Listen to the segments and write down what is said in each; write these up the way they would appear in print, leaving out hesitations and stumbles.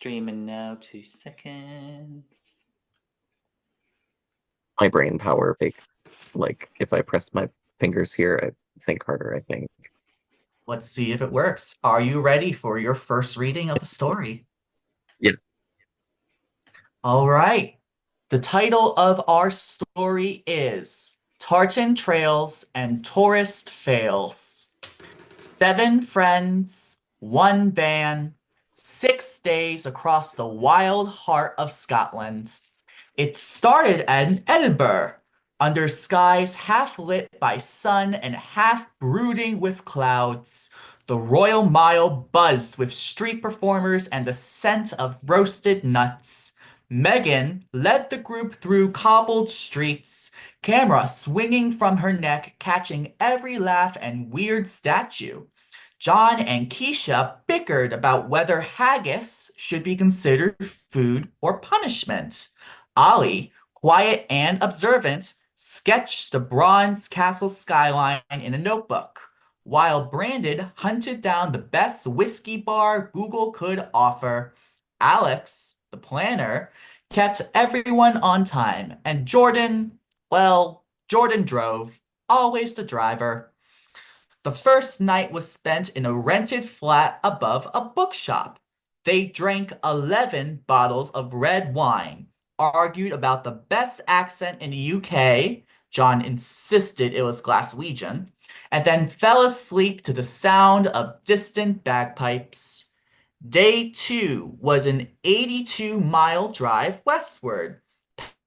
Streaming now, 2 seconds. My brain power, like if I press my fingers here, I think harder, I think. Let's see if it works. Are you ready for your first reading of the story? Yeah. All right. The title of our story is Tartan Trails and Tourist Fails. 7 friends, 1 van, 6 days across the wild heart of Scotland. It started in Edinburgh, under skies half lit by sun and half brooding with clouds. The Royal Mile buzzed with street performers and the scent of roasted nuts. Megan led the group through cobbled streets, camera swinging from her neck, catching every laugh and weird statue. John and Keisha bickered about whether haggis should be considered food or punishment. Ollie, quiet and observant, sketched the bronze castle skyline in a notebook, while Brandon hunted down the best whiskey bar Google could offer. Alex, the planner, kept everyone on time, and Jordan, well, Jordan drove, always the driver. The first night was spent in a rented flat above a bookshop. They drank 11 bottles of red wine, argued about the best accent in the UK. John insisted it was Glaswegian, and then fell asleep to the sound of distant bagpipes. Day 2 was an 82-mile drive westward,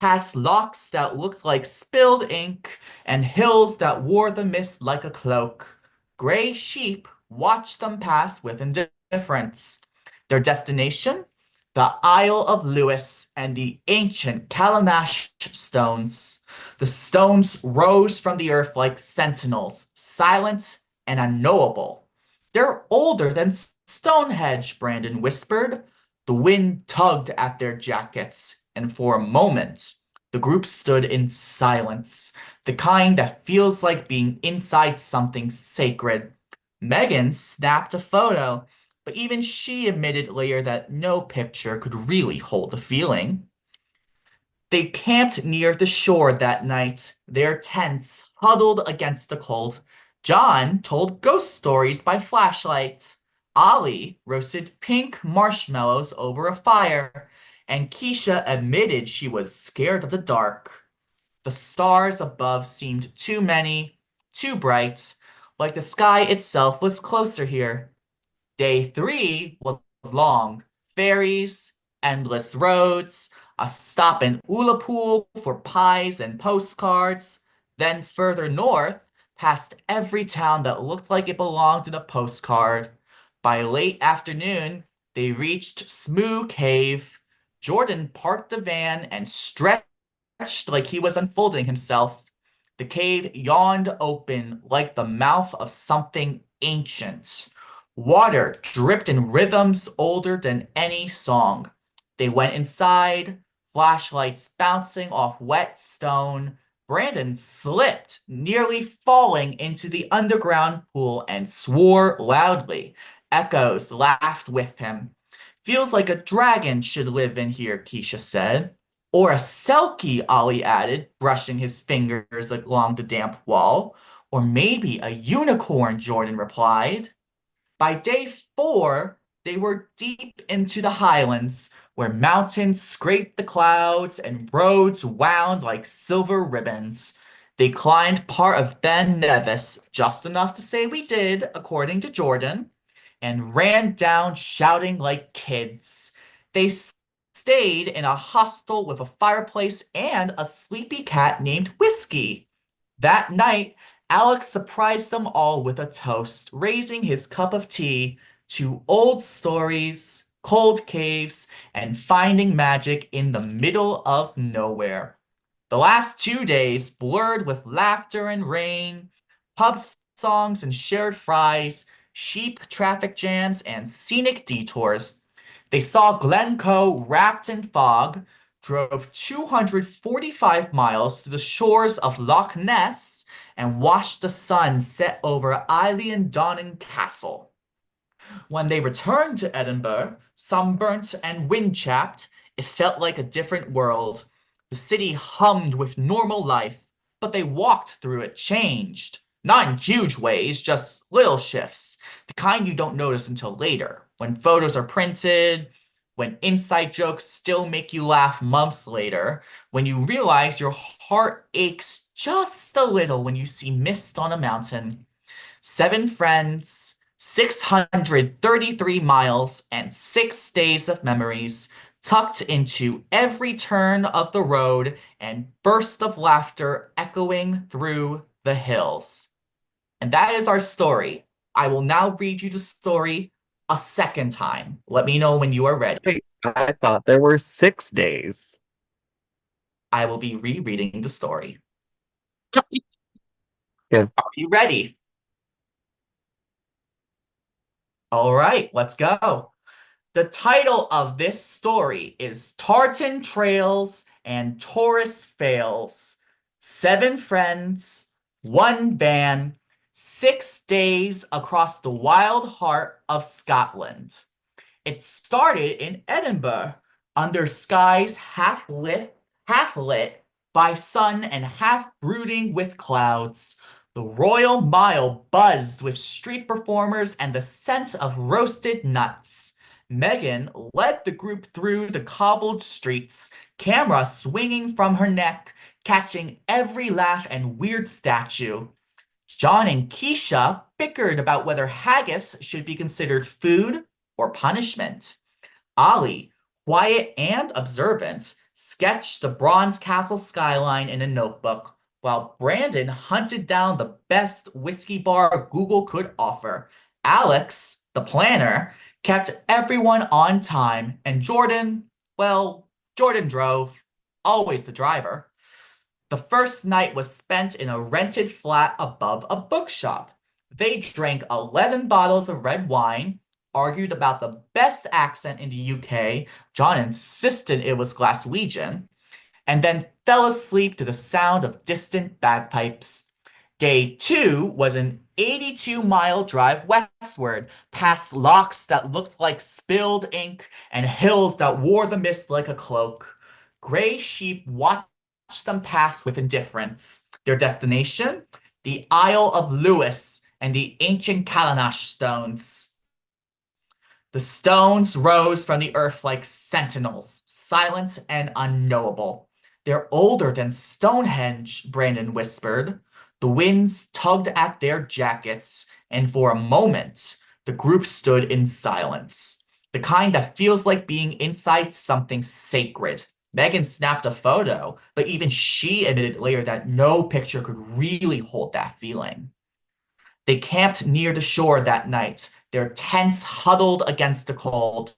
past locks that looked like spilled ink and hills that wore the mist like a cloak. Gray sheep watched them pass with indifference. Their destination? The Isle of Lewis and the ancient Callanash stones. The stones rose from the earth like sentinels, silent and unknowable. They're older than Stonehenge, Brandon whispered. The wind tugged at their jackets, and for a moment, the group stood in silence, the kind that feels like being inside something sacred. Megan snapped a photo, but even she admitted later that no picture could really hold the feeling. They camped near the shore that night, their tents huddled against the cold. John told ghost stories by flashlight. Ollie roasted pink marshmallows over a fire, and Keisha admitted she was scared of the dark. The stars above seemed too many, too bright, like the sky itself was closer here. Day 3 was long. Ferries, endless roads, a stop in Ullapool for pies and postcards. Then further north, past every town that looked like it belonged in a postcard. By late afternoon, they reached Smoo Cave. Jordan parked the van and stretched like he was unfolding himself. The cave yawned open like the mouth of something ancient. Water dripped in rhythms older than any song. They went inside, flashlights bouncing off wet stone. Brandon slipped, nearly falling into the underground pool, and swore loudly. Echoes laughed with him. Feels like a dragon should live in here, Keisha said. Or a selkie, Ollie added, brushing his fingers along the damp wall. Or maybe a unicorn, Jordan replied. By day 4, they were deep into the highlands, where mountains scraped the clouds and roads wound like silver ribbons. They climbed part of Ben Nevis, just enough to say we did, according to Jordan, and ran down shouting like kids. They stayed in a hostel with a fireplace and a sleepy cat named Whiskey. That night, Alex surprised them all with a toast, raising his cup of tea to old stories, cold caves, and finding magic in the middle of nowhere. The last 2 days blurred with laughter and rain, pub songs and shared fries, sheep traffic jams, and scenic detours. They saw Glencoe wrapped in fog, drove 245 miles to the shores of Loch Ness, and watched the sun set over Eilean Donnan Castle. When they returned to Edinburgh, sunburnt and wind-chapped, it felt like a different world. The city hummed with normal life, but they walked through it changed. Not in huge ways, just little shifts, the kind you don't notice until later, when photos are printed, when inside jokes still make you laugh months later, when you realize your heart aches just a little when you see mist on a mountain. 7 friends, 633 miles, and 6 days of memories tucked into every turn of the road and burst of laughter echoing through the hills. And that is our story. I will now read you the story a second time. Let me know when you are ready. Wait, I thought there were 6 days. I will be rereading the story. Yeah. Are you ready? All right, let's go. The title of this story is Tartan Trails and Tourist Fails. 7 friends, 1 van, 6 days across the wild heart of Scotland. It started in Edinburgh, under skies half lit by sun and half brooding with clouds. The Royal Mile buzzed with street performers and the scent of roasted nuts. Megan led the group through the cobbled streets, camera swinging from her neck, catching every laugh and weird statue. John and Keisha bickered about whether haggis should be considered food or punishment. Ollie, quiet and observant, sketched the bronze castle skyline in a notebook, while Brandon hunted down the best whiskey bar Google could offer. Alex, the planner, kept everyone on time, and Jordan, well, Jordan drove, always the driver. The first night was spent in a rented flat above a bookshop. They drank 11 bottles of red wine, argued about the best accent in the UK. John insisted it was Glaswegian, and then fell asleep to the sound of distant bagpipes. Day 2 was an 82-mile drive westward, past locks that looked like spilled ink and hills that wore the mist like a cloak. Gray sheep watched them pass with indifference. Their destination? The Isle of Lewis and the ancient Callanash stones. The stones rose from the earth like sentinels, silent and unknowable. They're older than Stonehenge, Brandon whispered. The winds tugged at their jackets, and for a moment, the group stood in silence. The kind that feels like being inside something sacred. Megan snapped a photo, but even she admitted later that no picture could really hold that feeling. They camped near the shore that night, their tents huddled against the cold.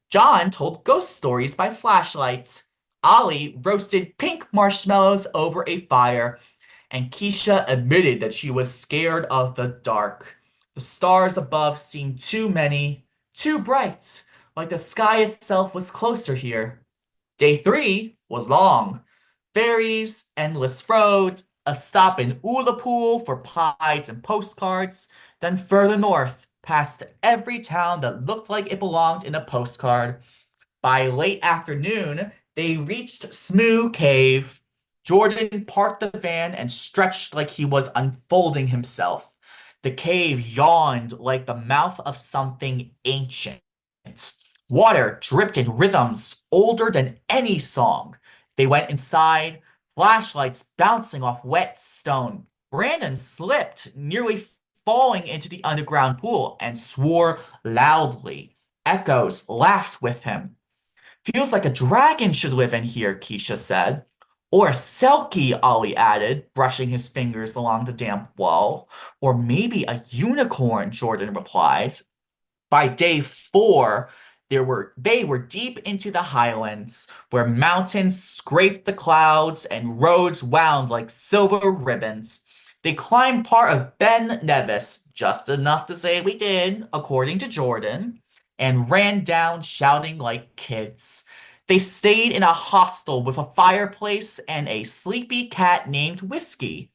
John told ghost stories by flashlight. Ollie roasted pink marshmallows over a fire, and Keisha admitted that she was scared of the dark. The stars above seemed too many, too bright, like the sky itself was closer here. Day 3 was long. Ferries, endless roads, a stop in Ullapool for pies and postcards, then further north, past every town that looked like it belonged in a postcard. By late afternoon, they reached Smoo Cave. Jordan parked the van and stretched like he was unfolding himself. The cave yawned like the mouth of something ancient. Water dripped in rhythms older than any song. They went inside, flashlights bouncing off wet stone. Brandon slipped, nearly falling into the underground pool, and swore loudly. Echoes laughed with him. Feels like a dragon should live in here, Keisha said. Or a selkie, Ollie added, brushing his fingers along the damp wall. Or maybe a unicorn, Jordan replied. By day 4, they were deep into the highlands, where mountains scraped the clouds and roads wound like silver ribbons. They climbed part of Ben Nevis, just enough to say we did, according to Jordan, and ran down shouting like kids. They stayed in a hostel with a fireplace and a sleepy cat named Whiskey.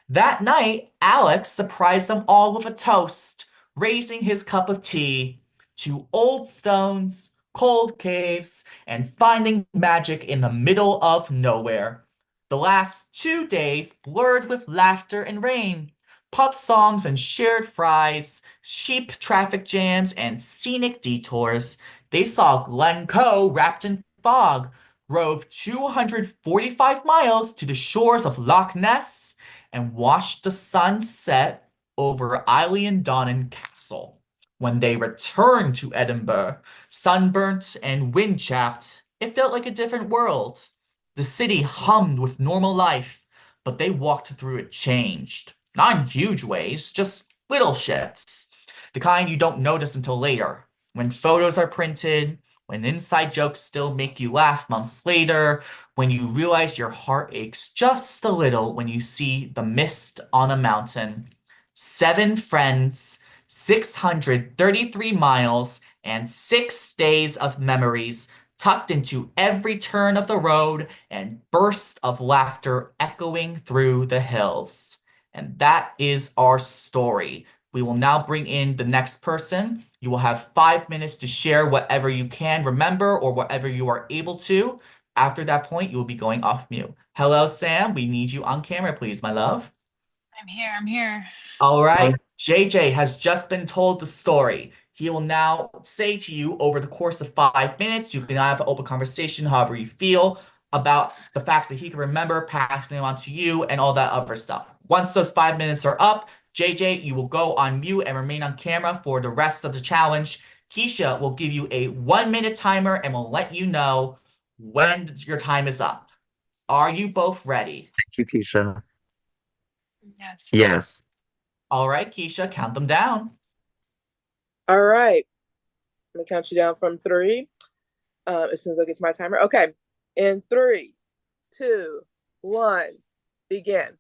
That night, Alex surprised them all with a toast. raising his cup of tea to old stones, cold caves, and finding magic in the middle of nowhere. The last 2 days blurred with laughter and rain, pub songs and shared fries, sheep traffic jams and scenic detours. They saw Glencoe wrapped in fog, drove 245 miles to the shores of Loch Ness, and watched the sun set over Donnan Castle. When they returned to Edinburgh, sunburnt and wind-chapped, it felt like a different world. The city hummed with normal life, but they walked through it changed. Not in huge ways, just little shifts. The kind you don't notice until later. When photos are printed, when inside jokes still make you laugh months later, when you realize your heart aches just a little when you see the mist on a mountain. 7 friends, 633 miles, and 6 days of memories tucked into every turn of the road and bursts of laughter echoing through the hills. And that is our story. We will now bring in the next person. You will have 5 minutes to share whatever you can remember or whatever you are able to. After that point, you will be going off mute. Hello, Sam. We need you on camera, please, my love. I'm here. I'm here. All right. JJ has just been told the story. He will now say to you over the course of 5 minutes, you can have an open conversation however you feel about the facts that he can remember, passing them on to you, and all that other stuff. Once those 5 minutes are up, JJ, you will go on mute and remain on camera for the rest of the challenge. Keisha will give you a 1 minute timer and will let you know when your time is up. Are you both ready? Thank you, Keisha. Yes. Yes. All right, Keisha, count them down. All right. I'm going to count you down from 3 as soon as I get to my timer. Okay. In 3, 2, 1, begin.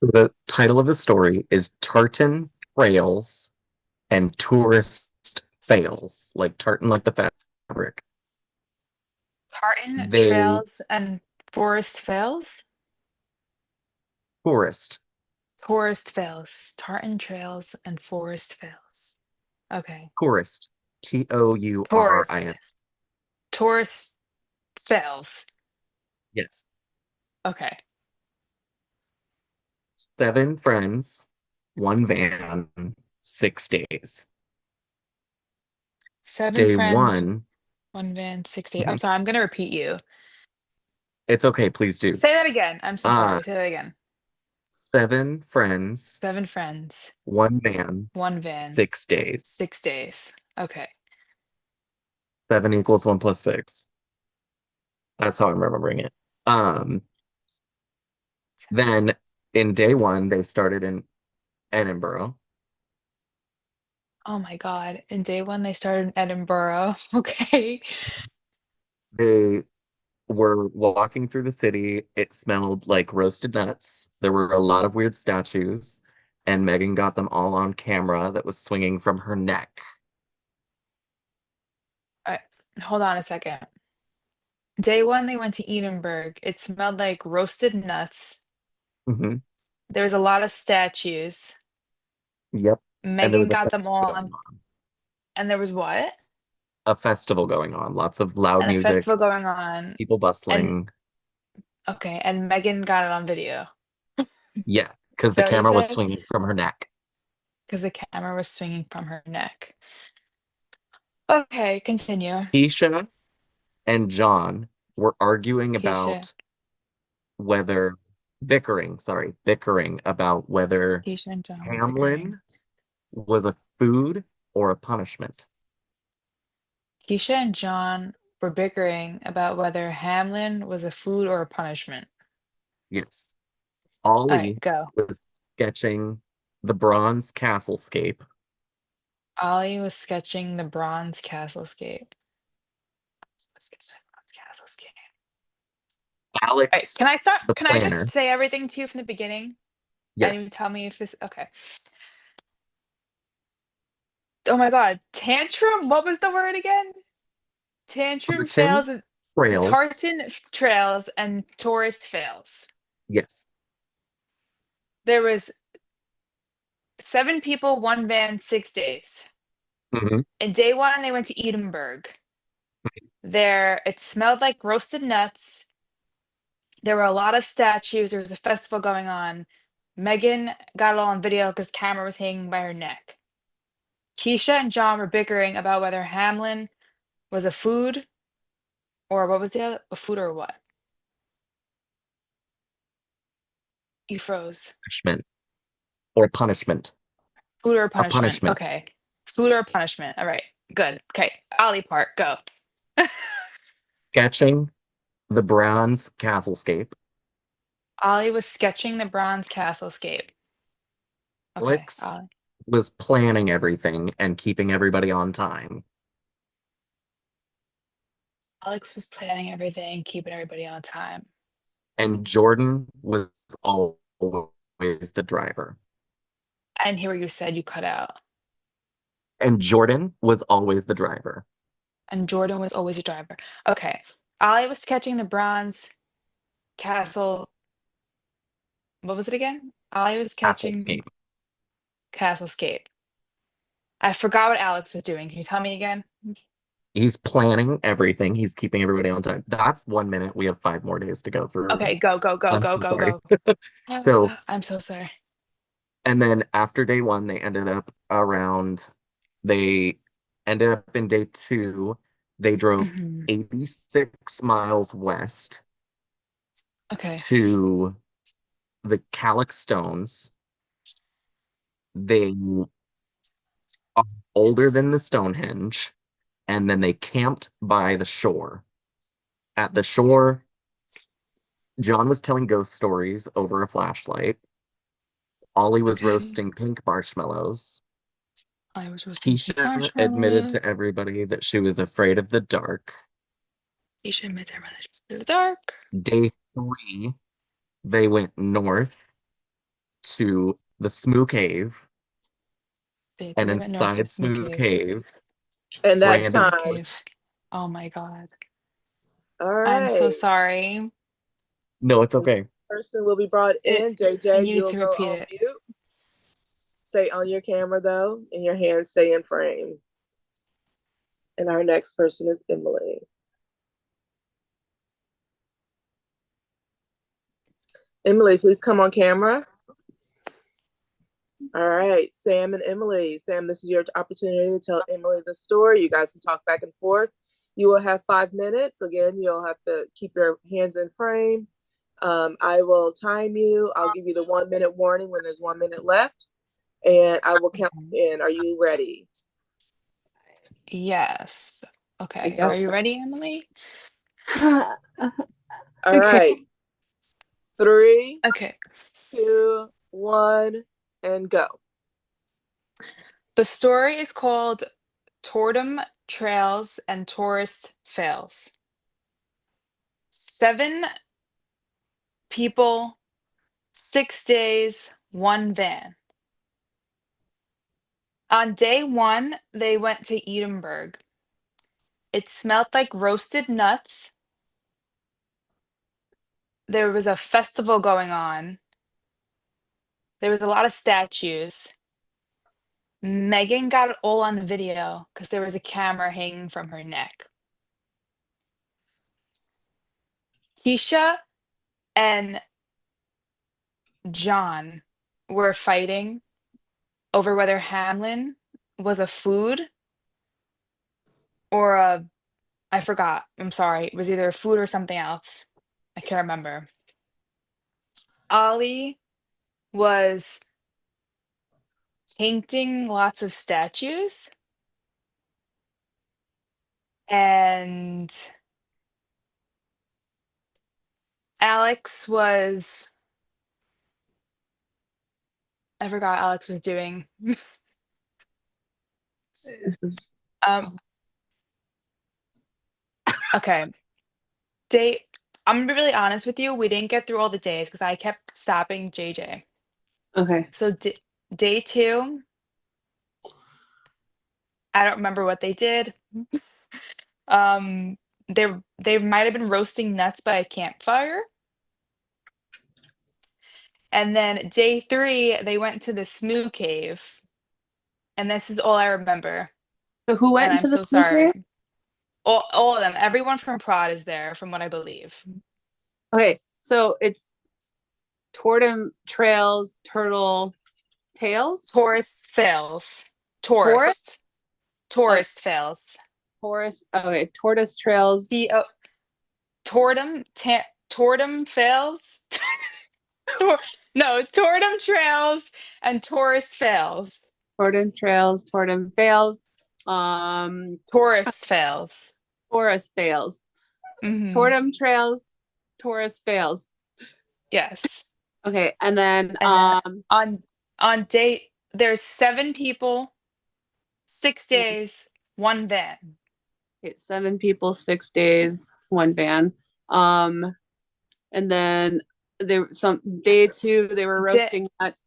The title of the story is Tartan Trails and Tourist Fails. Like tartan, like the fabric. Tartan They- Trails and Forest Fails? Tourist. Tourist Fails. Tartan Trails and Forest Fails. Okay. Tourist. Tourist. Tourist Fails. Yes. Okay. 7 friends, 1 van, 6 days. 7 Day friends, 1. 1 van, 6 days. Mhm. I'm sorry. I'm going to repeat you. It's okay, please do. Say that again. I'm so sorry. Say that again. 7 friends, 7 friends, 1 van, 1 van, 6 days. 6 days. Okay. 7 equals 1 plus 6. That's how I'm remembering it. Then in day 1, they started in Edinburgh. Oh my God. In day 1, they started in Edinburgh. Okay. They were walking through the city. It smelled like roasted nuts. There were a lot of weird statues, and Megan got them all on camera that was swinging from her neck. Hold on a second. Day 1, they went to Edinburgh. It smelled like roasted nuts. Hmm. There was a lot of statues. Yep. And there Megan was a got them festival all going on. on. And there was what? A festival going on. Lots of loud And a music, festival going on. people bustling. Okay, and Megan got it on video. Yeah, because Is the that what you camera was said? swinging from her neck. Because the camera was swinging from her neck. Okay, continue. Keisha and John were arguing Keisha. about whether bickering about whether Keisha and John were Hamlin bickering. was a food or a punishment. Keisha and John were bickering about whether Hamlin was a food or a punishment. Yes. All right, Ollie go. was sketching the bronze castlescape. Ollie was sketching the bronze castlescape. All right, Alex, can I start? the Can I just planner. say everything to you from the beginning? And you Yes. tell me if this. Okay. Oh my God. Tantrum? What was the word again? Tantrum Tartan fails. Trails. Tartan trails and tourist fails. Yes. There was 7 people, 1 van, 6 days. Mhm. And day 1, they went to Edinburgh. It smelled like roasted nuts. There were a lot of statues. There was a festival going on. Megan got it all on video because camera was hanging by her neck. Keisha and John were bickering about whether Hamlin was a food or what was the other? A food or what? You froze. Punishment or punishment. Food or A punishment? punishment. Okay. Food or punishment. All right. Good. Okay. Ollie Park, go. Sketching the bronze castlescape. Ollie was sketching the bronze castlescape. Okay. Alex Ollie. was planning everything and keeping everybody on time. Alex was planning everything, keeping everybody on time. And Jordan was always the driver. I didn't hear what you said. You cut out. And Jordan was always the driver. And Jordan was always a driver. Okay. Ollie was sketching the bronze castle. What was it again? Ollie was sketching Castlescape. Castlescape. I forgot what Alex was doing. Can you tell me again? He's planning everything. He's keeping everybody on time. That's 1 minute. We have 5 more days to go through. Okay, go, go, go, I'm go, so go, sorry. go. So, I'm so sorry. and then after day 1, they ended up in day 2. They drove Mhm. 86 miles west Okay. to the Calyx Stones. They are older than the Stonehenge, and then they camped by the shore. At the shore, John was telling ghost stories over a flashlight. Ollie was Okay. roasting pink marshmallows. I was roasting pink Keisha admitted marshmallows. to everybody that she was afraid of the dark. Keisha admitted to everyone that she's in the dark. Day 3, they went north to the Smoo Cave, They and went north to inside Smoo Smoo Cave. Cave, And that's random time. Cave. Oh my god. All I'm so right. sorry. No, it's okay. Person will be brought in. And JJ, you need you'll to go repeat on it. mute. Stay on your camera though, and your hands stay in frame. And our next person is Emily. Emily, please come on camera. All right, Sam and Emily. Sam, this is your opportunity to tell Emily the story. You guys can talk back and forth. You will have 5 minutes. Again, you'll have to keep your hands in frame. I will time you. I'll give you the 1 minute warning when there's 1 minute left, and I will count in. Are you ready? Yes. Okay. Yep. Are you ready, Emily? All Okay. right. 3, Okay. 2, 1, and go. The story is called Totem Trails and Tourist Fails. 7 people, 6 days, 1 van. On day 1, they went to Edinburgh. It smelled like roasted nuts. There was a festival going on. There was a lot of statues. Megan got it all on video because there was a camera hanging from her neck. Keisha and John were fighting over whether Hamlin was a food or I forgot. I'm sorry. It was either a food or something else. I can't remember. Ollie was painting lots of statues. And Alex was, I forgot what Alex was doing. This is Um, okay. I'm gonna be really honest with you. We didn't get through all the days because I kept stopping JJ. okay. So day 2, I don't remember what they did. Um, they might have been roasting nuts by a campfire. And then day 3, they went to the Smoo Cave. And this is all I remember. So who went And I'm into the so Smoo sorry. Cave? All of them. Everyone from Prod is there, from what I believe. Okay, so it's Totem Trails, Turtle Tails, Tourist fails. Tourist? Tourist fails. Taurus. Okay, Tortoise Trails. Totem fails. Totem trails and tourist fails. Totem Trails, Totem fails. Tourist fails. Taurus fails. Mhm. Totem Trails, Taurus fails. Yes. Okay, and then And on day there's 7 people, 6 days, 1 van. okay, 7 people, 6 days, 1 van. And then there some day 2 they were roasting nuts.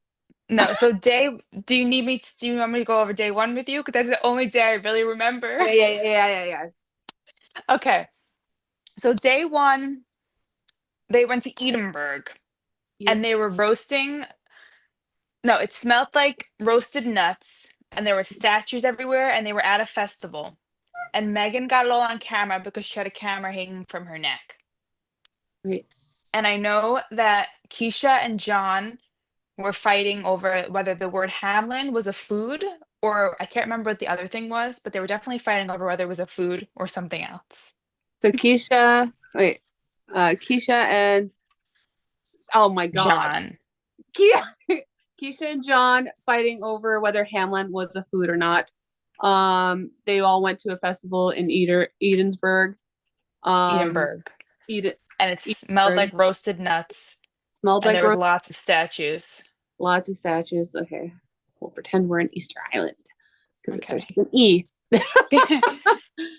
No, so do you want me to go over day 1 with you? Because that's the only day I really remember. Yeah. Okay. So day 1, they went to Edinburgh and they were roasting. No, it smelled like roasted nuts and there were statues everywhere and they were at a festival. And Megan got it all on camera because she had a camera hanging from her neck. Right. And I know that Keisha and John were fighting over whether the word Hamlin was a food or I can't remember what the other thing was, but they were definitely fighting over whether it was a food or something else. So Keisha and oh my god. John. Keisha and John fighting over whether Hamlin was a food or not. They all went to a festival in Edinburgh. Edinburgh. And it smelled like roasted nuts. Smelled and like there was lots of statues. Lots of statues. Okay. We'll pretend we're in Easter Island. Because it Okay. starts with an E.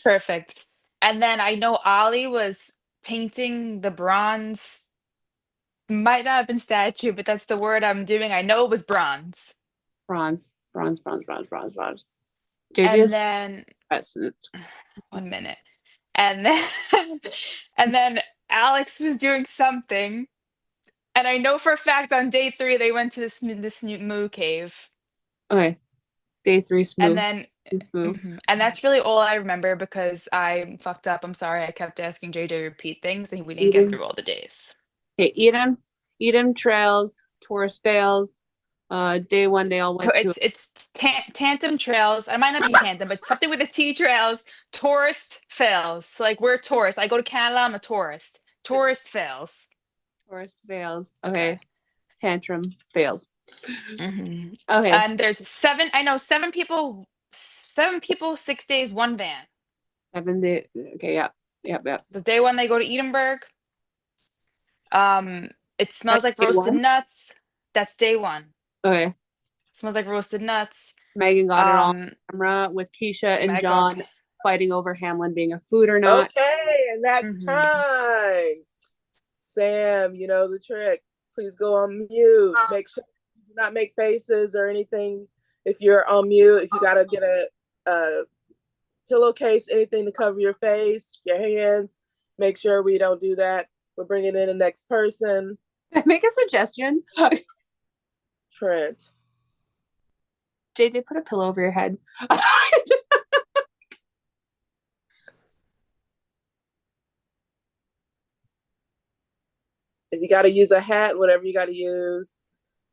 Perfect. And then I know Ollie was painting the bronze. Might not have been statue, but that's the word I'm doing. I know it was bronze. Bronze. And JJ's then present. 1 minute. And then and then Alex was doing something. And I know for a fact on day 3 they went to this Moo Cave. Okay. Day 3 smooth. And then and that's really all I remember because I fucked up. I'm sorry. I kept asking JJ to repeat things and we didn't get through all the days. Okay, Edom Trails, Taurus Fails. Day 1 they all went to It's Tantum Trails. I might not be Tantum, but something with the T Trails. Tourist fails. So like we're tourists. I go to Canada, I'm a tourist. Tourist fails. Taurus Fails. Okay. Tantrum fails. Okay. Okay. And there's 7 people, 6 days, 1 van. 7 days. Okay, yep. The day 1 they go to Edinburgh. It smells like Day roasted 1? nuts. That's day 1. Okay. Smells like roasted nuts. Megan got it on camera with Keisha and John fighting over Hamlin being a food or not. Okay, and that's time. Sam, you know the trick. Please go on mute. Make sure you do not make faces or anything if you're on mute. If you gotta get a pillowcase, anything to cover your face, your hands, make sure we don't do that. We're bringing in the next person. Can I make a suggestion? Trent. JJ, put a pillow over your head. If you got to use a hat, whatever you got to use,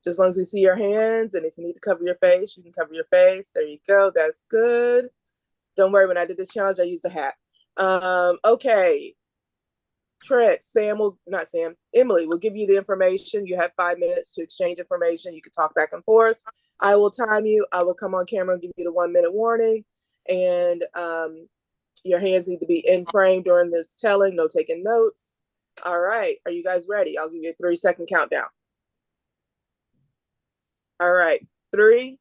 just as long as we see your hands, and if you need to cover your face, you can cover your face. There you go. That's good. Don't worry. When I did this challenge, I used a hat. Okay. Trent, Emily will give you the information. You have 5 minutes to exchange information. You can talk back and forth. I will time you. I will come on camera and give you the 1 minute warning. And your hands need to be in frame during this telling, no taking notes. All right. Are you guys ready? I'll give you a 3-second countdown. All right. 3,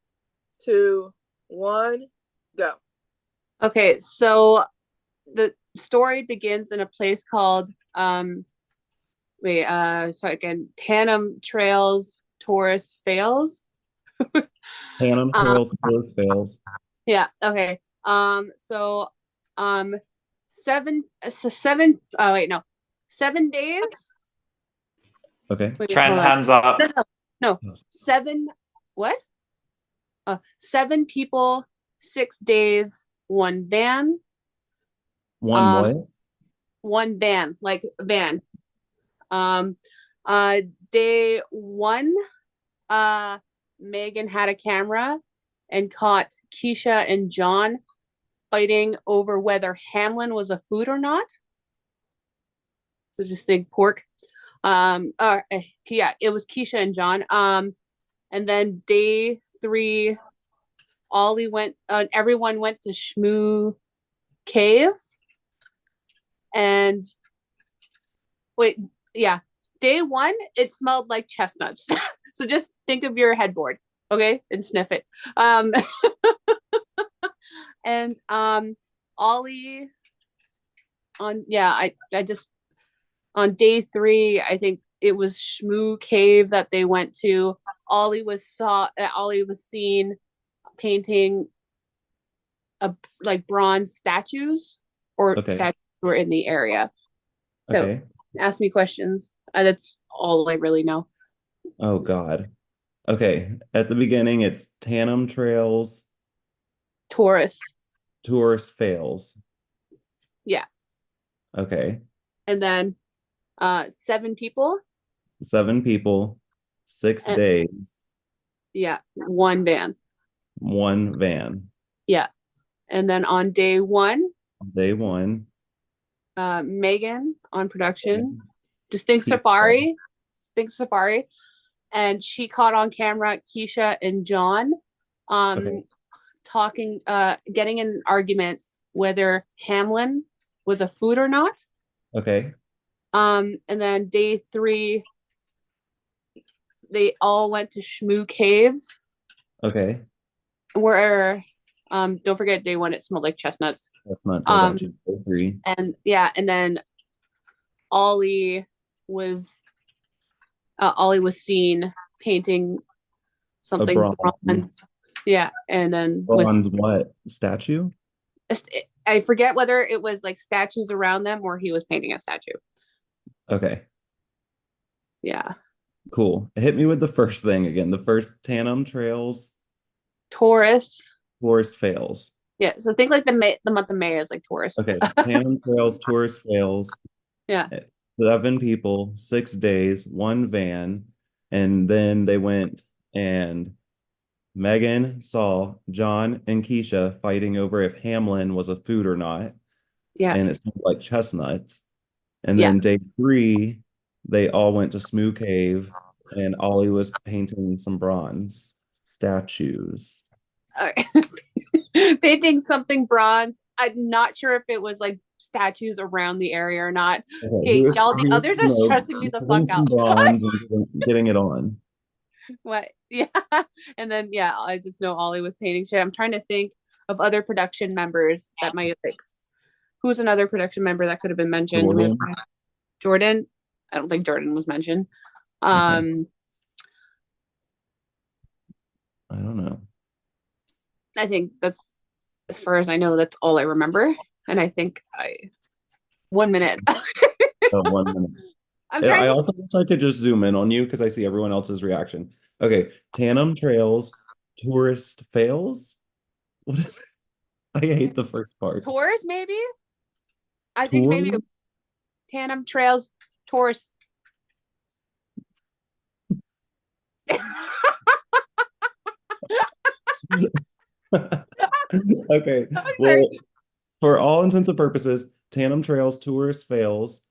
2, 1, go. Okay, so the story begins in a place called Tantum Trails, Taurus Fails. Tantum Trails, Taurus Fails. Yeah, okay. 7 days. Okay. Trent, hands up. No, seven. What? 7 people, 6 days, 1 van. One what? 1 van, like van. Day 1, Megan had a camera and caught Keisha and John fighting over whether Hamlin was a food or not. So just think pork. Yeah, it was Keisha and John. And then day 3, Ollie went. Everyone went to Shmoo Cave. And wait, yeah, day 1, it smelled like chestnuts. So just think of your headboard, okay, and sniff it. And Ollie I just on day 3, I think it was Shmoo Cave that they went to. Ollie was seen painting like bronze statues or statues were in the area. So ask me questions. That's all I really know. Oh God. Okay. At the beginning, it's Tandem Trails. Tourist Fails. Yeah. Okay. And then 7 people. 7 people, 6 days. Yeah. 1 van. 1 van. Yeah. And then on day 1. Day 1. Megan on production. Just think Safari. Think Safari. And she caught on camera Keisha and John talking, getting in an argument whether Hamlin was a food or not. Okay. And then day 3, they all went to Shmoo Cave. Okay. Where don't forget day 1, it smelled like chestnuts. Chestnuts, I got you. Day 3. And yeah, and then Ollie was seen painting something bronze. Yeah, and then bronze what? Statue? I forget whether it was like statues around them or he was painting a statue. Okay. Yeah. Cool. Hit me with the first thing again. The first Tandem Trails. Tourist fails. Yeah, so think like the month of May is like tourist. Okay. Tandem Trails, tourist fails. Yeah. 7 people, 6 days, 1 van. And then they went and Megan saw John and Keisha fighting over if Hamlin was a food or not. Yeah. And it smelled like chestnuts. And then day 3, they all went to Shmoo Cave and Ollie was painting some bronze statues. All right. Painting something bronze. I'm not sure if it was like statues around the area or not. Okay, y'all, the others are stressing me the fuck out. Bronze and getting it on. What? Yeah. And then yeah, I just know Ollie was painting shit. I'm trying to think of other production members that might like. Who's another production member that could have been mentioned? Jordan. I don't think Jordan was mentioned. I don't know. I think that's, as far as I know, that's all I remember. And I think 1 minute. 1 minute. I also wish I could just zoom in on you because I see everyone else's reaction. Okay, Tandem Trails, tourist fails. What is it? I hate the first part. Tours, maybe? I think maybe Tandem Trails, tourist. Okay. Well, for all intents and purposes, Tandem Trails, tourist fails.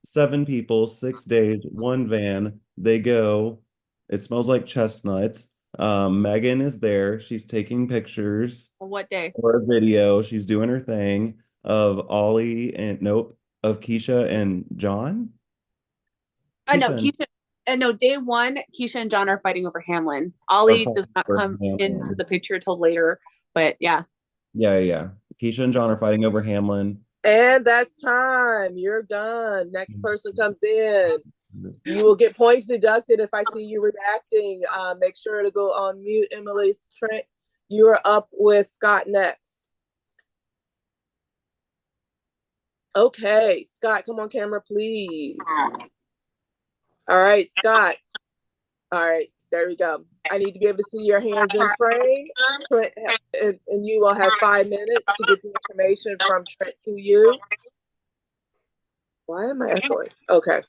7 people, 6 days, 1 van. They go. It smells like chestnuts. Megan is there. She's taking pictures. What day? Or a video. She's doing her thing of Ollie and of Keisha and John. No, day 1, Keisha and John are fighting over Hamlin. Ollie does not come into the picture till later, but yeah. Yeah. Keisha and John are fighting over Hamlin. And that's time. You're done. Next person comes in. You will get points deducted if I see you reacting. Make sure to go on mute, Emily. You are up with Scott next. Okay, Scott, come on camera, please. All right, Scott. All right, There we go. I need to be able to see your hands in frame. And you will have 5 minutes to get the information from Trent to you. Why am I echoing? Okay.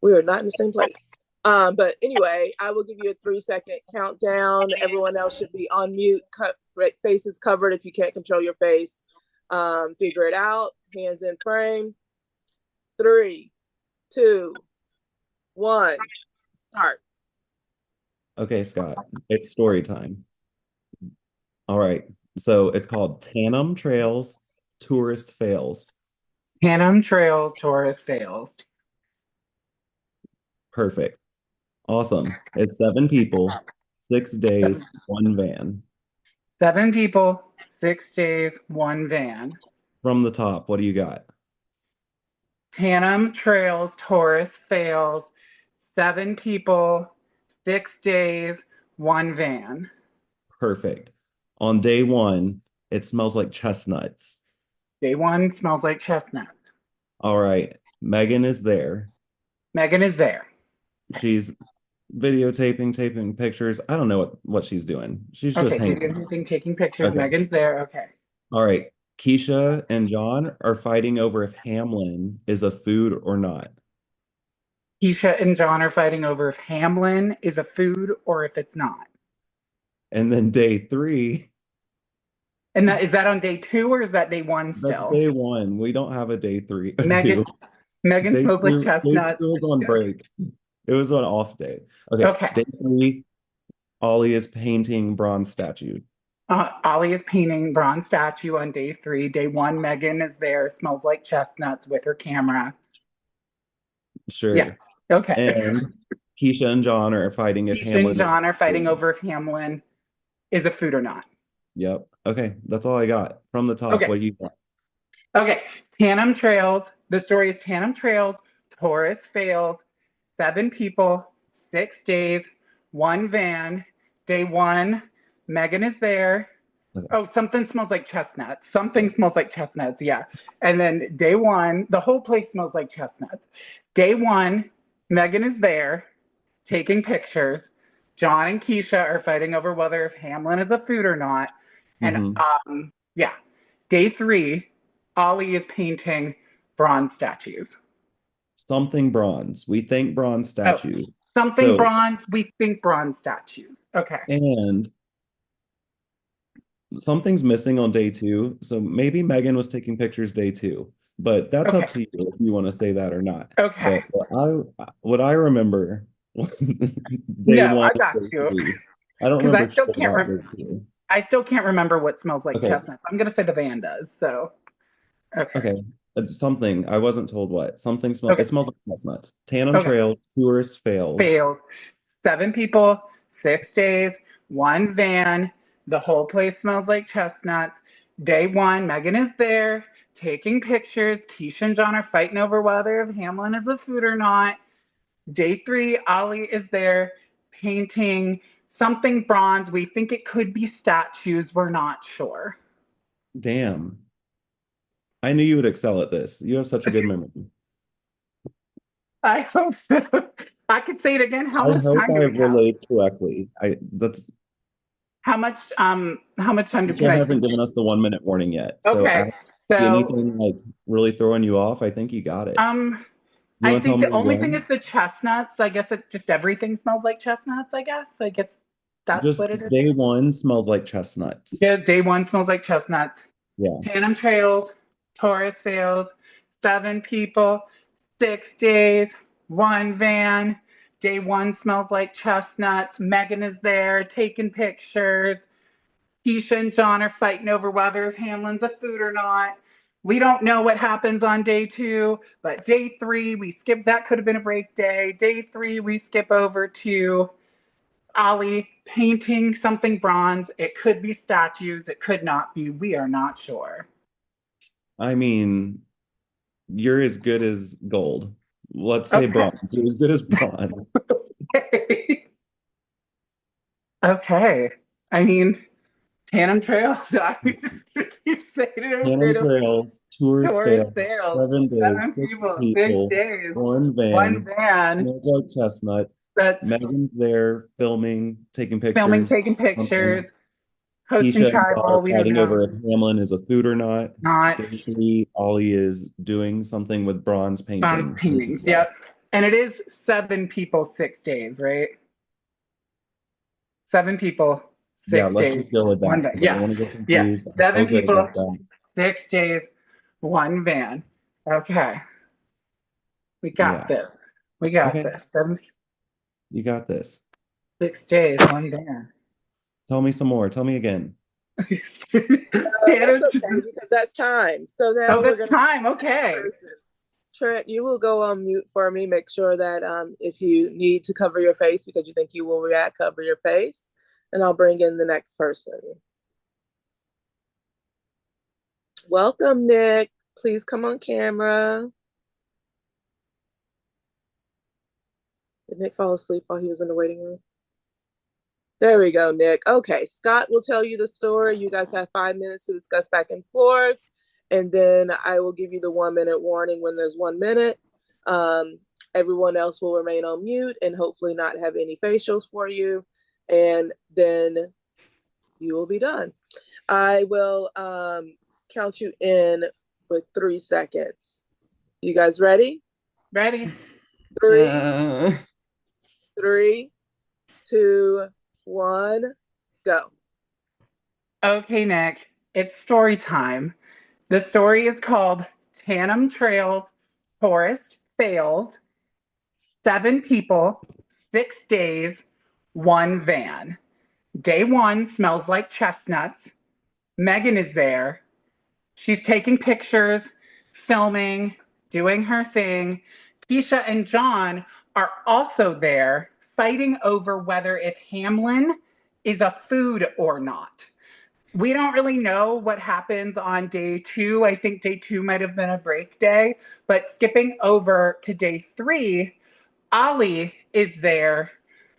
We are not in the same place. But anyway, I will give you a 3-second countdown. Everyone else should be on mute, faces covered if you can't control your face. Figure it out. Hands in frame. 3, 2, 1. Start. Okay, Scott, it's story time. All right. So it's called Tandem Trails Tourist Fails. Tandem Trails Tourist Fails. Perfect. Awesome. It's 7 people, 6 days, 1 van. 7 people, 6 days, 1 van. From the top, what do you got? Tandem Trails Tourist Fails. 7 people, 6 days, 1 van. Perfect. On day 1, it smells like chestnuts. Day 1 smells like chestnut. All right. Megan is there. Megan is there. She's videotaping, taping pictures. I don't know what she's doing. She's just Okay, hanging out. taking pictures. Okay. Megan's there. Okay. All right. Keisha and John are fighting over if Hamlin is a food or not. Keisha and John are fighting over if Hamlin is a food or if it's not. And then day 3. And is that on day 2 or is that day 1 still? That's day 1. We don't have a day 3. Megan Day smells like 2, chestnuts. Day 2 was on break. It was an off day. Okay. Day 3, Ollie is painting bronze statue. Ollie is painting bronze statue on day 3. Day 1, Megan is there, smells like chestnuts with her camera. Sure. Yeah. Okay. And Keisha and John are fighting if Keisha Hamlin and John are fighting over if Hamlin is a food or not. Yep. Okay. That's all I got. From the top, Okay. what do you got? Okay. Tandem Trails. The story is Tandem Trails. Tourist failed. 7 people, 6 days, 1 van. Day 1, Megan is there. Okay. Oh, something smells like chestnuts. Something smells like chestnuts, yeah. And then day 1, the whole place smells like chestnuts. Day 1, Megan is there taking pictures. John and Keisha are fighting over whether if Hamlin is a food or not. And yeah. Day 3, Ollie is painting bronze statues. Something bronze. We think bronze statue. Something bronze. We think bronze statues. Okay. And something's missing on day 2. So maybe Megan was taking pictures day 2. But that's up to you if you want to say that or not. Okay. But what I remember was day 1. I got you. I don't remember. I still can't remember what smells like chestnuts. I'm gonna say the van does. So. Okay. Something. I wasn't told what. Something smells. It smells like chestnuts. Tandem Trail Tourist fails. 7 people, 6 days, 1 van. The whole place smells like chestnuts. Day 1, Megan is there taking pictures. Keisha and John are fighting over whether if Hamlin is a food or not. Day 3, Ollie is there painting something bronze. We think it could be statues. We're not sure. Damn. I knew you would excel at this. You have such a good memory. I hope so. I could say it again. I hope I relayed correctly. How much time do Ken hasn't given us the 1-minute warning yet. Okay. So anything like really throwing you off? I think you got it. I think the only thing is the chestnuts. I guess it just everything smells like chestnuts, I guess. I guess that's just what it is. Day 1 smells like chestnuts. Yeah, day 1 smells like chestnuts. Yeah. Tandem Trails, Tourist fails, 7 people, 6 days, 1 van. Day 1 smells like chestnuts. Megan is there taking pictures. Keisha and John are fighting over whether if Hamlin's a food or not. We don't know what happens on day 2, but day 3, we skip. That could have been a break day. Day 3, we skip over to Ollie painting something bronze. It could be statues. It could not be. We are not sure. I mean, you're as good as gold. Let's say bronze. You're as good as bronze. Okay. I mean, Tandem Trails. I keep saying it. Tandem Trails, Tourist fails. 7 days, 6 people, 6 days, 1 van. Smells like chestnuts. That's Megan's there filming, taking pictures. filming, taking pictures, hosting Keisha and John tribal. are We don't fighting over if know. Hamlin is a food or not. Not Day 3, Ollie is doing something with bronze painting. paintings. Yep. And it is 7 people, 6 days, right? 7 people, 6 Yeah, let's days. just go with One that. day. I don't Yeah. want to get Yeah. confused. 7 I'm so good people, about that. 6 days, 1 van. Okay. We got this. We got Okay. this. 7, You got this. 6 days, 1 van. Tell me some more. Tell me again. That's okay because that's time. So now we're that's gonna time. Okay. Trent, you will go on mute for me. Make sure that if you need to cover your face because you think you will react, cover your face, and I'll bring in the next person. Welcome, Nick. Please come on camera. Did Nick fall asleep while he was in the waiting room? There we go, Nick. Okay, Scott will tell you the story. You guys have 5 minutes to discuss back and forth. And then I will give you the 1-minute warning when there's 1 minute. Everyone else will remain on mute and hopefully not have any facials for you. And then you will be done. I will count you in with 3 seconds. You guys ready? Ready? 3, 3, 2, 1, go. Okay, Nick, it's story time. The story is called Tandem Trails Tourist Fails. 7 people, 6 days, 1 van. Day 1 smells like chestnuts. Megan is there. She's taking pictures, filming, doing her thing. Keisha and John are also there, fighting over whether if Hamlin is a food or not. We don't really know what happens on day 2. I think day 2 might have been a break day, but skipping over to day 3, Ollie is there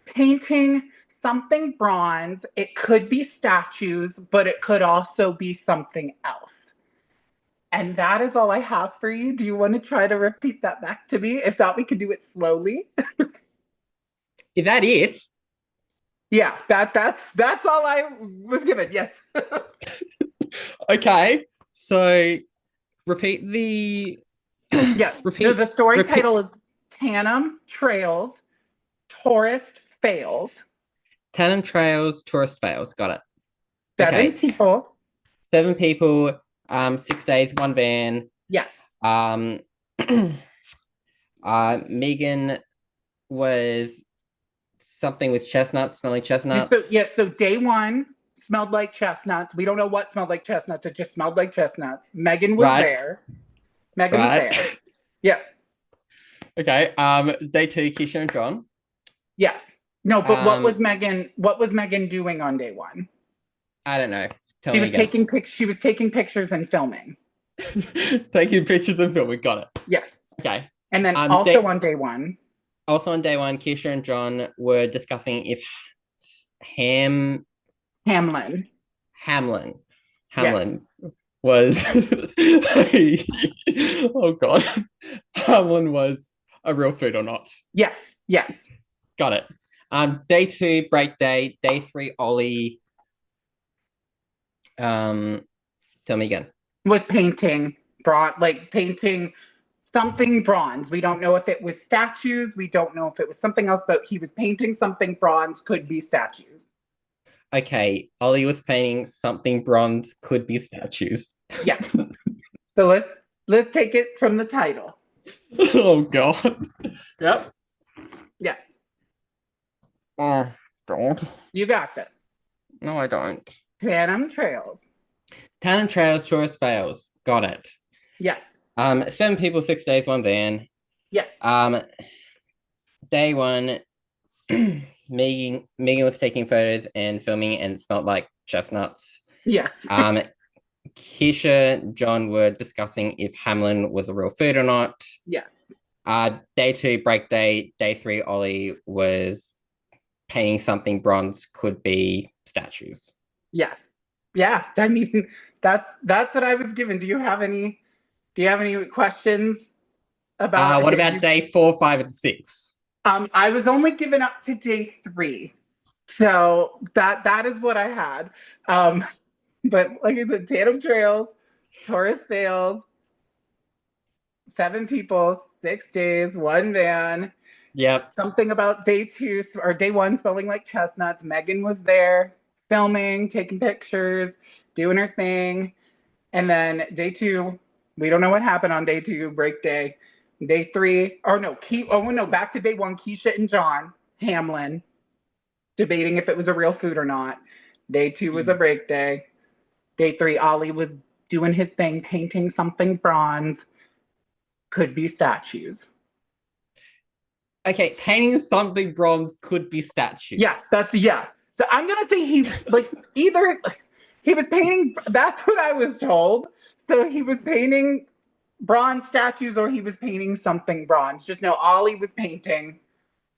painting something bronze. It could be statues, but it could also be something else. And that is all I have for you. Do you want to try to repeat that back to me? If not, we can do it slowly. Is that it? Yeah, that's all I was given. Yes. Okay, so repeat the Yes. repeat The story repeat- title is Tandem Trails Tourist Fails. Tandem Trails Tourist Fails. Got it. 7 people. 7 people, 6 days, 1 van. Yes. Megan was something with chestnuts, smelling chestnuts. So day 1 smelled like chestnuts. We don't know what smelled like chestnuts. It just smelled like chestnuts. Megan was there. Megan was there. Yeah. Okay. Day 2, Keisha and John. Yes. No, but what was Megan doing on day 1? I don't know. Tell She me was again. she was taking pictures and filming. Taking pictures and filming. Got it. Yes. Okay. And then also on day 1. Also on day 1, Keisha and John were discussing if Hamlin was oh god, Hamlin was a real food or not. Yes. Got it. Day 2, break day. Day 3, Ollie. Tell me again. Was painting something bronze. We don't know if it was statues. We don't know if it was something else, but he was painting something bronze, could be statues. Okay, Ollie was painting something bronze, could be statues. Yes. So let's take it from the title. Oh god. Yep. Yeah. Oh god. You got this. No, I don't. Tandem Trails. Tandem Trails Tourist Fails. Got it. Yes. 7 people, 6 days, 1 van. Yes. Day 1, Megan was taking photos and filming and it smelled like chestnuts. Yes. Keisha and John were discussing if Hamlin was a real food or not. Yeah. Day 2, break day. Day 3, Ollie was painting something bronze, could be statues. Yes. Yeah. I mean, that's what I was given. Do you have any questions about what about day 4, 5, and 6? I was only given up to day 3. So that is what I had. Um, but like I said, Tandem Trails, Taurus Fails, 7 people, 6 days, 1 van. Yep. Something about day 2 or day 1 smelling like chestnuts. Megan was there filming, taking pictures, doing her thing. And then day 2, we don't know what happened on day 2, break day. Day 3, or no, back to day 1, Keisha and John Hamlin debating if it was a real food or not. Day 2 was a break day. Day 3, Ollie was doing his thing, painting something bronze. Could be statues. Okay, painting something bronze could be statues. Yeah. So I'm gonna say he either he was painting. That's what I was told. So he was painting bronze statues, or he was painting something bronze. Just know Ollie was painting,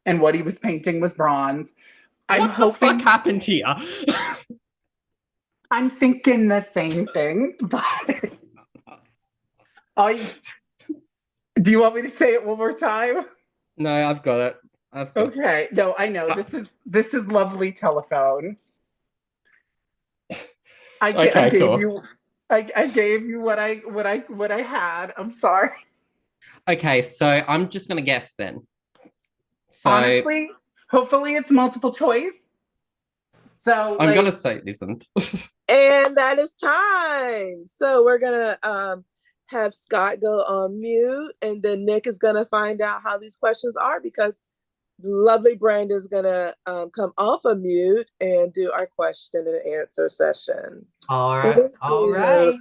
and what he was painting was bronze. What the fuck happened here? I'm thinking the same thing, but do you want me to say it one more time? No, I've got it. Okay. No, I know. This is lovely telephone. I gave cool. you what I had. I'm sorry. Okay, so I'm just gonna guess then. So honestly, hopefully it's multiple choice. So I'm gonna say it isn't. And that is time. So we're gonna have Scott go on mute, and then Nick is gonna find out how these questions are, because lovely Brandon's gonna come off of mute and do our question and answer session. All right.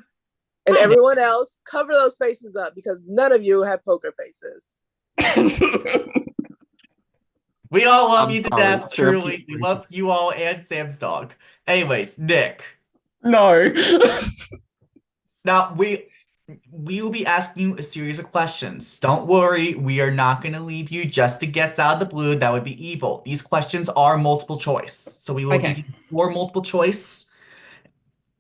And everyone else, cover those faces up, because none of you have poker faces. We all love you to death, truly. We love you all and Sam's dog. Anyways, Nick. No. Now, we will be asking you a series of questions. Don't worry, we are not going to leave you just to guess out of the blue. That would be evil. These questions are multiple choice. So we will give you 4 multiple choice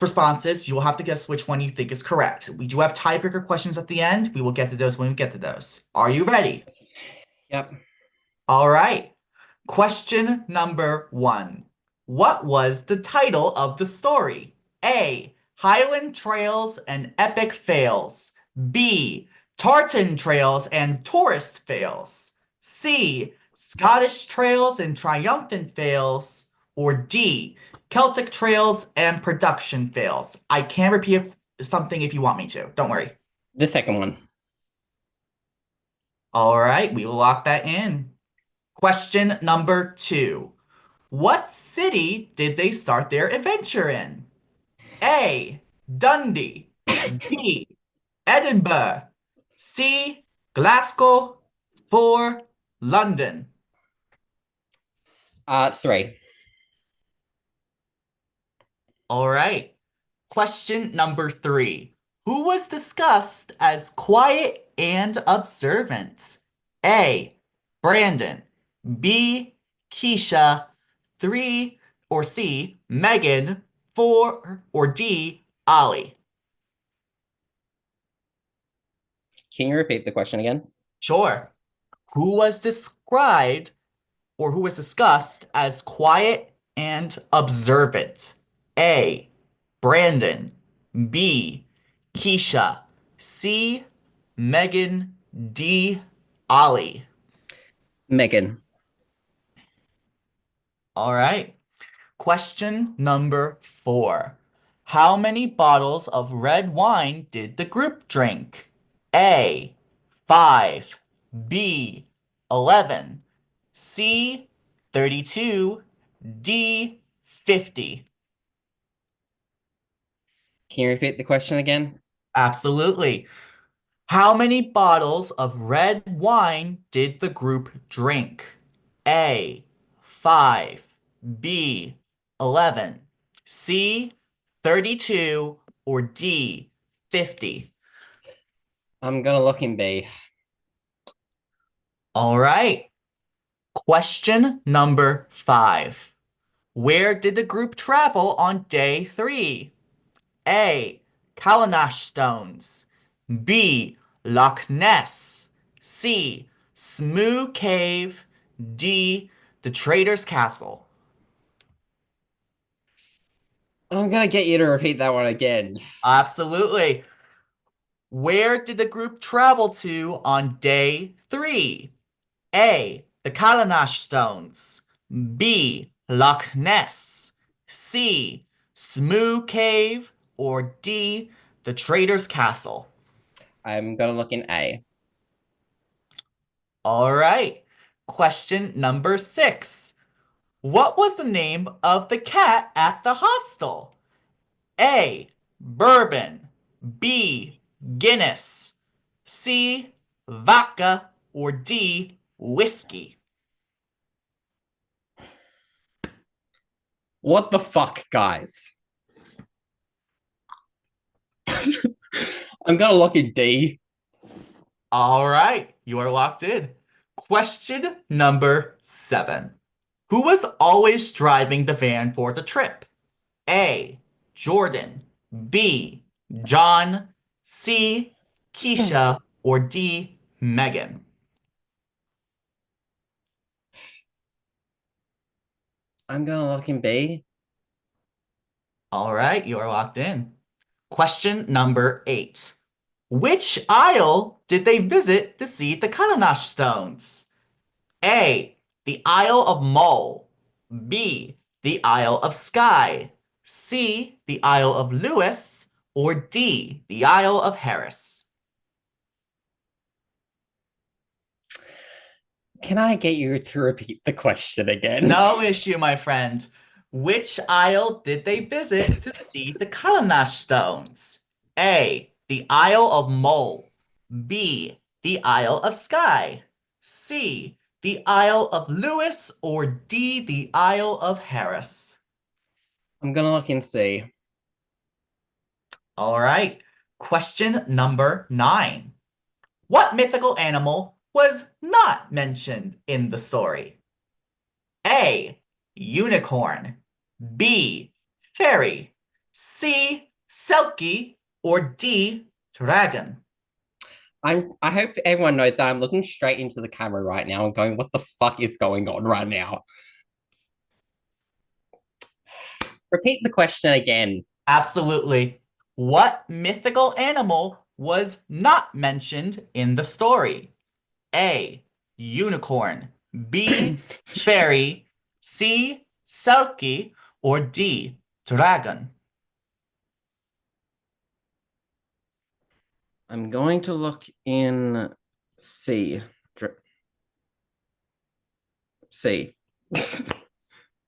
responses. You will have to guess which one you think is correct. We do have tiebreaker questions at the end. We will get to those when we get to those. Are you ready? Yep. All right. Question number 1. What was the title of the story? A. Highland Trails and Epic Fails. B. Tartan Trails and Tourist Fails. C. Scottish Trails and Triumphant Fails. Or D. Celtic Trails and Production Fails. I can repeat something if you want me to. Don't worry. The second one. All right, we will lock that in. Question number 2. What city did they start their adventure in? A. Dundee. B. Edinburgh. C. Glasgow. 4. London. 3. All right. Question number 3. Who was discussed as quiet and observant? A. Brandon. B. Keisha. 3 or C. Megan. 4 or D. Ollie. Can you repeat the question again? Sure. Who was described or who was discussed as quiet and observant? A. Brandon. B. Keisha. C. Megan. D. Ollie. Megan. All right. Question number 4. How many bottles of red wine did the group drink? A. 5. B. 11. C. 32. D. 50. Can you repeat the question again? Absolutely. How many bottles of red wine did the group drink? A. 5. B. 11. C. 32. Or D. 50. I'm gonna look in B. All right. Question number 5. Where did the group travel on day 3? A. Callanash Stones. B. Loch Ness. C. Smoo Cave. D, the Traitor's Castle? I'm gonna get you to repeat that one again. Absolutely. Where did the group travel to on day 3? A, the Kalash Stones. B, Loch Ness. C, Smoo Cave. Or D, the Traitor's Castle? I'm gonna look in A. All right. Question number 6. What was the name of the cat at the hostel? A, Bourbon. B, Guinness. C, Vodka. Or D, Whiskey? What the fuck, guys? I'm gonna look in D. All right, you are locked in. Question number 7. Who was always driving the van for the trip? A, Jordan. B, John. C, Keisha. Or D, Megan? I'm gonna look in B. All right, you are locked in. Question number 8. Which isle did they visit to see the Kalash stones? A, the Isle of Mull. B, the Isle of Skye. C, the Isle of Lewis. Or D, the Isle of Harris? Can I get you to repeat the question again? No issue, my friend. Which isle did they visit to see the Kalash stones? A, the Isle of Mull. B, the Isle of Skye. C, the Isle of Lewis. Or D, the Isle of Harris? I'm gonna look in C. All right. Question number 9. What mythical animal was not mentioned in the story? A, unicorn. B, fairy. C, selkie. Or D, dragon? I hope everyone knows that I'm looking straight into the camera right now and going, what the fuck is going on right now? Repeat the question again. Absolutely. What mythical animal was not mentioned in the story? A, unicorn. B, fairy. C, selkie. Or D, dragon? I'm going to look in C. C.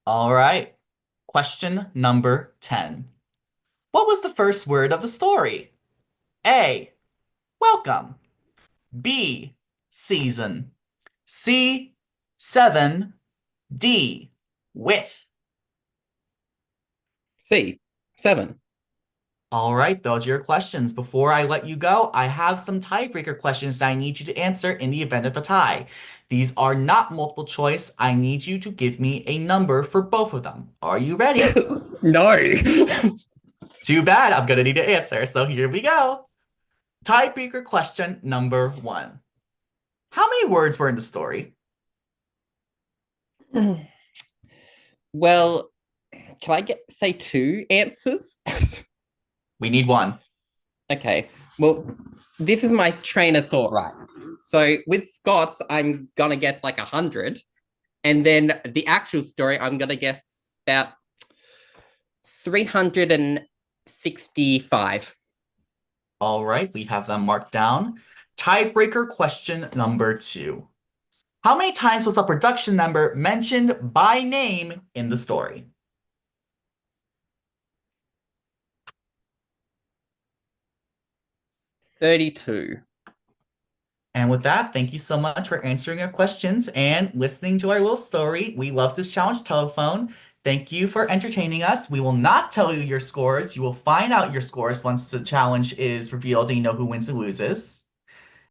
All right. Question number 10. What was the first word of the story? A, welcome. B, season. C, 7. D, with. C. 7. All right, those are your questions. Before I let you go, I have some tiebreaker questions that I need you to answer in the event of a tie. These are not multiple choice. I need you to give me a number for both of them. Are you ready? No. Too bad. I'm gonna need an answer. So here we go. Tiebreaker question number 1. How many words were in the story? Well, can I say 2 answers? We need 1. Okay. Well, this is my train of thought, right? So with Scots, I'm gonna guess like 100. And then the actual story, I'm gonna guess about 365. All right, we have them marked down. Tiebreaker question number 2. How many times was a production number mentioned by name in the story? $32. And with that, thank you so much for answering our questions and listening to our little story. We love this challenge telephone. Thank you for entertaining us. We will not tell you your scores. You will find out your scores once the challenge is revealed and you know who wins and loses.